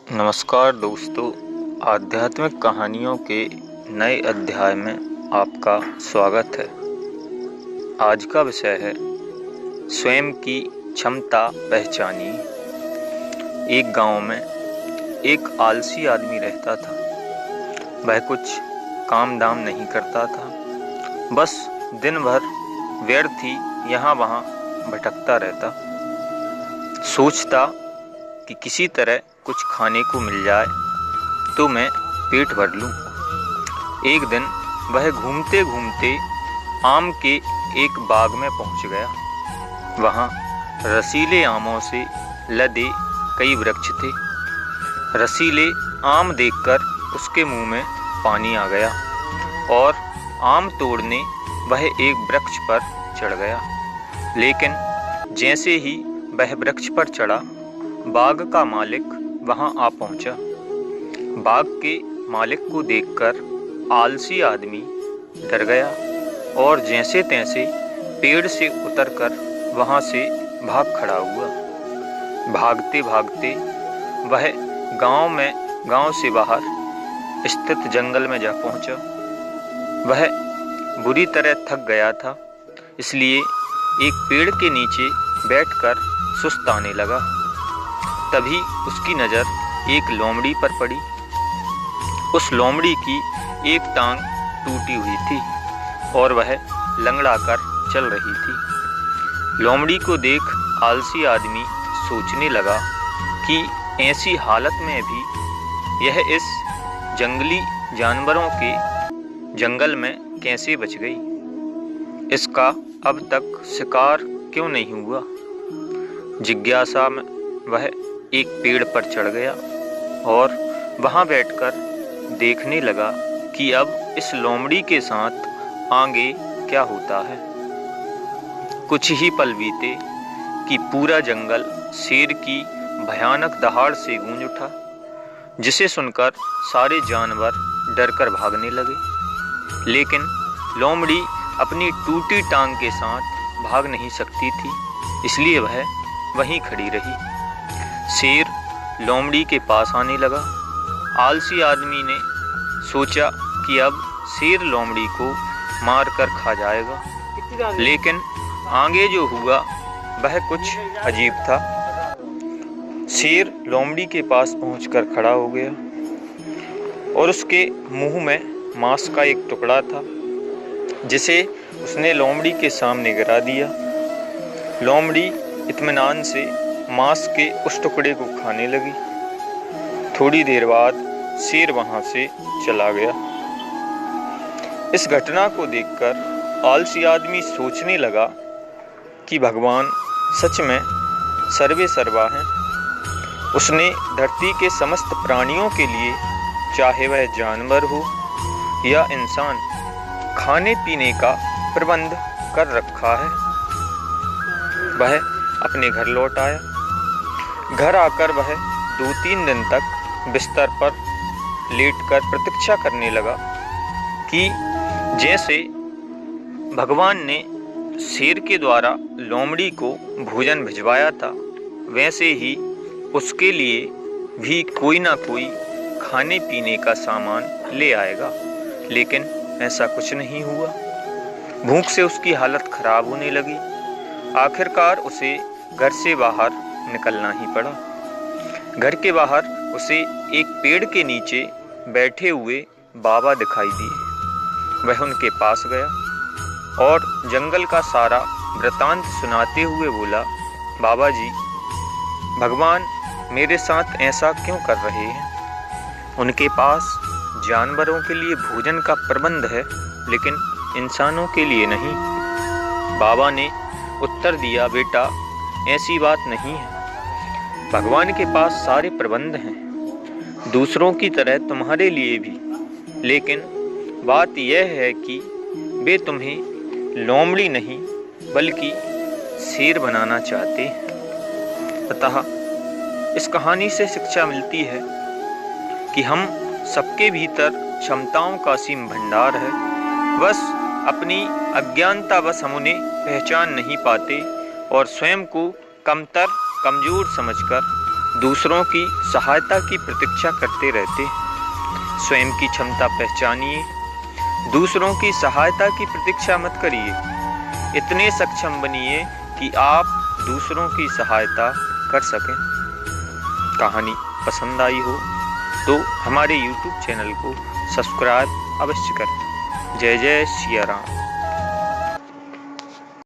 नमस्कार दोस्तों, आध्यात्मिक कहानियों के नए अध्याय में आपका स्वागत है। आज का विषय है स्वयं की क्षमता पहचानिए। एक गांव में एक आलसी आदमी रहता था। वह कुछ काम धाम नहीं करता था, बस दिन भर व्यर्थ ही यहाँ वहाँ भटकता रहता। सोचता कि किसी तरह कुछ खाने को मिल जाए तो मैं पेट भर लूं। एक दिन वह घूमते घूमते आम के एक बाग में पहुंच गया। वहां रसीले आमों से लदे कई वृक्ष थे। रसीले आम देखकर उसके मुंह में पानी आ गया और आम तोड़ने वह एक वृक्ष पर चढ़ गया। लेकिन जैसे ही वह वृक्ष पर चढ़ा, बाग का मालिक वहां आ पहुंचा। बाग के मालिक को देखकर आलसी आदमी डर गया और जैसे तैसे पेड़ से उतरकर वहां से भाग खड़ा हुआ। भागते भागते वह गांव से बाहर स्थित जंगल में जा पहुंचा। वह बुरी तरह थक गया था, इसलिए एक पेड़ के नीचे बैठकर सुस्ताने लगा। तभी उसकी नज़र एक लोमड़ी पर पड़ी। उस लोमड़ी की एक टांग टूटी हुई थी और वह लंगड़ाकर चल रही थी। लोमड़ी को देख आलसी आदमी सोचने लगा कि ऐसी हालत में भी यह इस जंगली जानवरों के जंगल में कैसे बच गई। इसका अब तक शिकार क्यों नहीं हुआ। जिज्ञासा में वह एक पेड़ पर चढ़ गया और वहां बैठकर देखने लगा कि अब इस लोमड़ी के साथ आगे क्या होता है। कुछ ही पल बीते कि पूरा जंगल शेर की भयानक दहाड़ से गूंज उठा, जिसे सुनकर सारे जानवर डरकर भागने लगे। लेकिन लोमड़ी अपनी टूटी टांग के साथ भाग नहीं सकती थी, इसलिए वह वहीं खड़ी रही। शेर लोमड़ी के पास आने लगा। आलसी आदमी ने सोचा कि अब शेर लोमड़ी को मार कर खा जाएगा, लेकिन आगे जो हुआ वह कुछ अजीब था। शेर लोमड़ी के पास पहुंचकर खड़ा हो गया और उसके मुंह में मांस का एक टुकड़ा था, जिसे उसने लोमड़ी के सामने गिरा दिया। लोमड़ी इत्मीनान से मांस के उस टुकड़े को खाने लगी। थोड़ी देर बाद शेर वहां से चला गया। इस घटना को देखकर आलसी आदमी सोचने लगा कि भगवान सच में सर्वे सर्वा हैं। उसने धरती के समस्त प्राणियों के लिए, चाहे वह जानवर हो या इंसान, खाने पीने का प्रबंध कर रखा है। वह अपने घर लौट आया। घर आकर वह 2-3 दिन तक बिस्तर पर लेटकर प्रतीक्षा करने लगा कि जैसे भगवान ने शेर के द्वारा लोमड़ी को भोजन भिजवाया था, वैसे ही उसके लिए भी कोई ना कोई खाने पीने का सामान ले आएगा। लेकिन ऐसा कुछ नहीं हुआ। भूख से उसकी हालत खराब होने लगी। आखिरकार उसे घर से बाहर निकलना ही पड़ा। घर के बाहर उसे एक पेड़ के नीचे बैठे हुए बाबा दिखाई दिए। वह उनके पास गया और जंगल का सारा वृतांत सुनाते हुए बोला, बाबा जी, भगवान मेरे साथ ऐसा क्यों कर रहे हैं? उनके पास जानवरों के लिए भोजन का प्रबंध है, लेकिन इंसानों के लिए नहीं। बाबा ने उत्तर दिया, बेटा ऐसी बात नहीं है। भगवान के पास सारे प्रबंध हैं, दूसरों की तरह तुम्हारे लिए भी। लेकिन बात यह है कि वे तुम्हें लोमड़ी नहीं बल्कि शेर बनाना चाहते हैं। अतः इस कहानी से शिक्षा मिलती है कि हम सबके भीतर क्षमताओं का असीम भंडार है। बस अपनी अज्ञानतावश हम उन्हें पहचान नहीं पाते और स्वयं को कमतर, कमजोर समझकर दूसरों की सहायता की प्रतीक्षा करते रहते हैं। स्वयं की क्षमता पहचानिए, दूसरों की सहायता की प्रतीक्षा मत करिए। इतने सक्षम बनिए कि आप दूसरों की सहायता कर सकें। कहानी पसंद आई हो तो हमारे YouTube चैनल को सब्सक्राइब अवश्य करें। जय जय सिया राम।